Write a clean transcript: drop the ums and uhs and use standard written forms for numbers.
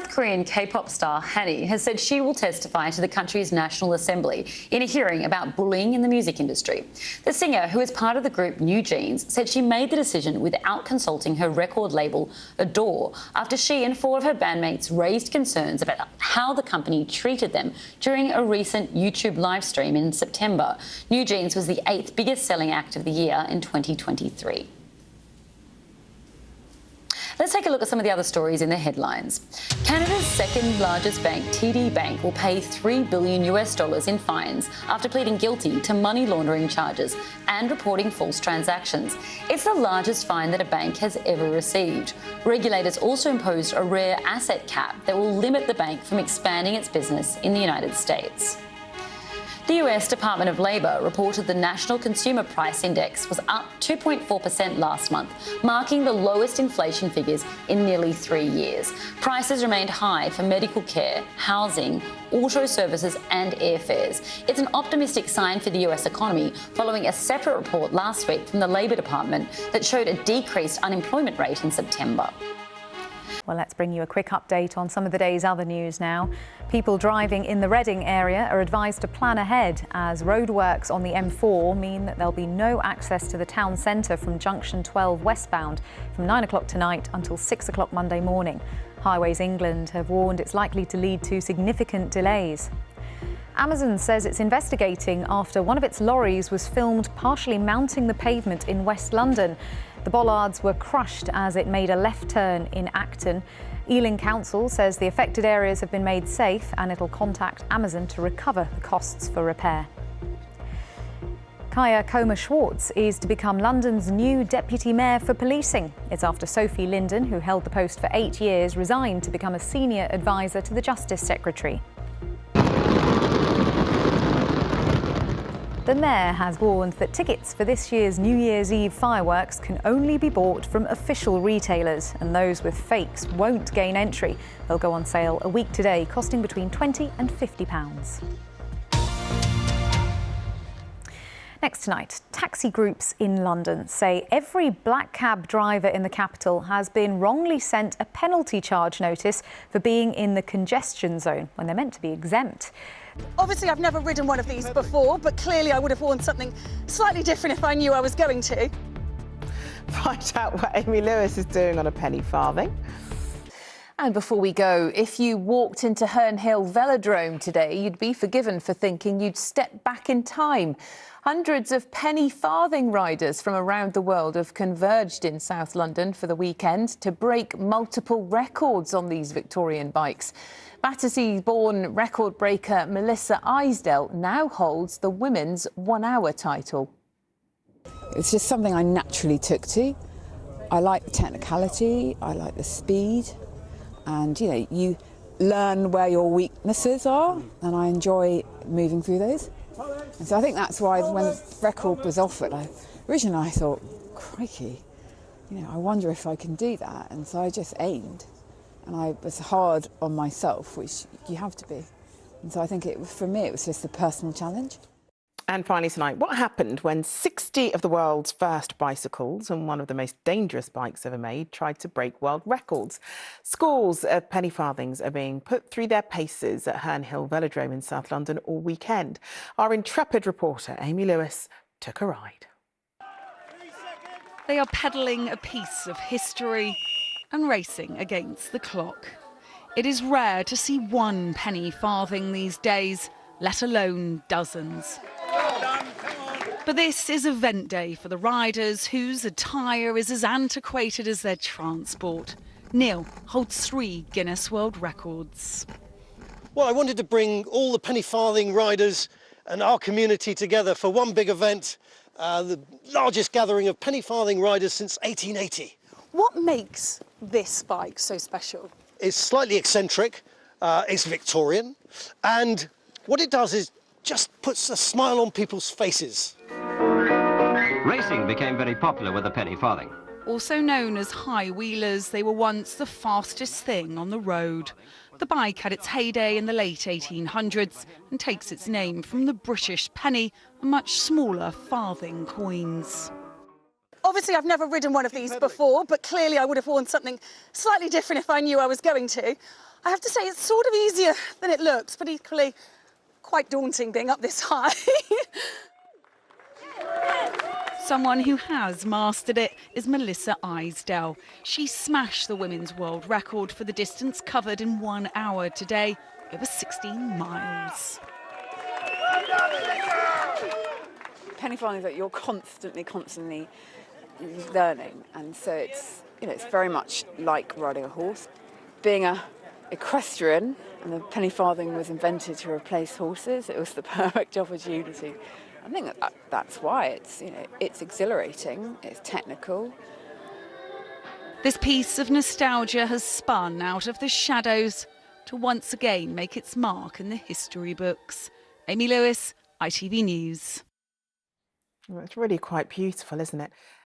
South Korean K-pop star Hani has said she will testify to the country's National Assembly in a hearing about bullying in the music industry. The singer, who is part of the group New Jeans, said she made the decision without consulting her record label Adore after she and 4 of her bandmates raised concerns about how the company treated them during a recent YouTube live stream in September. New Jeans was the 8th biggest selling act of the year in 2023. Let's take a look at some of the other stories in the headlines. Canada's second largest bank, TD Bank, will pay $3 billion in fines after pleading guilty to money laundering charges and reporting false transactions. It's the largest fine that a bank has ever received. Regulators also imposed a rare asset cap that will limit the bank from expanding its business in the United States. The US Department of Labor reported the National Consumer Price Index was up 2.4% last month, marking the lowest inflation figures in nearly 3 years. Prices remained high for medical care, housing, auto services and airfares. It's an optimistic sign for the US economy following a separate report last week from the Labor Department that showed a decreased unemployment rate in September. Well, let's bring you a quick update on some of the day's other news now. People driving in the Reading area are advised to plan ahead as roadworks on the M4 mean that there'll be no access to the town centre from junction 12 westbound from 9 o'clock tonight until 6 o'clock Monday morning. Highways England have warned it's likely to lead to significant delays. Amazon says it's investigating after one of its lorries was filmed partially mounting the pavement in West London. The bollards were crushed as it made a left turn in Acton. Ealing Council says the affected areas have been made safe and it'll contact Amazon to recover the costs for repair. Kaya Comer-Schwartz is to become London's new Deputy Mayor for Policing. It's after Sophie Linden, who held the post for 8 years, resigned to become a senior advisor to the Justice Secretary. The Mayor has warned that tickets for this year's New Year's Eve fireworks can only be bought from official retailers, and those with fakes won't gain entry. They'll go on sale a week today, costing between £20 and £50. Next tonight, taxi groups in London say every black cab driver in the capital has been wrongly sent a penalty charge notice for being in the congestion zone when they're meant to be exempt. Obviously, I've never ridden one of these before, but clearly I would have worn something slightly different if I knew I was going to. Find out what Amy Lewis is doing on a penny farthing. And before we go, if you walked into Herne Hill Velodrome today, you'd be forgiven for thinking you'd step back in time. Hundreds of penny farthing riders from around the world have converged in South London for the weekend to break multiple records on these Victorian bikes. Battersea-born record breaker Melissa Eisdale now holds the women's 1-hour title. It's just something I naturally took to. I like the technicality, I like the speed, and you learn where your weaknesses are, and I enjoy moving through those. And so I think that's why when the record was offered, originally I thought, crikey, I wonder if I can do that. And so I just aimed, and I was hard on myself, which you have to be. And so I think for me, it was just a personal challenge. And finally tonight, what happened when 60 of the world's first bicycles and one of the most dangerous bikes ever made tried to break world records? Scores of penny farthings are being put through their paces at Herne Hill Velodrome in South London all weekend. Our intrepid reporter, Amy Lewis, took a ride. They are pedalling a piece of history and racing against the clock. It is rare to see one penny farthing these days, let alone dozens. But this is event day for the riders whose attire is as antiquated as their transport. Neil holds 3 Guinness World Records. Well, I wanted to bring all the penny farthing riders and our community together for one big event, the largest gathering of penny farthing riders since 1880. What makes this bike so special? It's slightly eccentric, it's Victorian, and what it does is just puts a smile on people's faces. Racing became very popular with the penny farthing. Also known as high wheelers, they were once the fastest thing on the road. The bike had its heyday in the late 1800s and takes its name from the British penny, a much smaller farthing coins. Obviously, I've never ridden one of these before, but clearly I would have worn something slightly different if I knew I was going to. I have to say it's sort of easier than it looks, but equally quite daunting being up this high. Someone who has mastered it is Melissa Eisdell. She smashed the women's world record for the distance covered in 1 hour today, over 16 miles. Pennyfathing is that you're constantly learning, and so it's very much like riding a horse. Being a equestrian, and the pennyfarthing was invented to replace horses, it was the perfect opportunity. I think that's why it's exhilarating, it's technical. This piece of nostalgia has spun out of the shadows to once again make its mark in the history books. Amy Lewis, ITV News. Well, it's really quite beautiful, isn't it?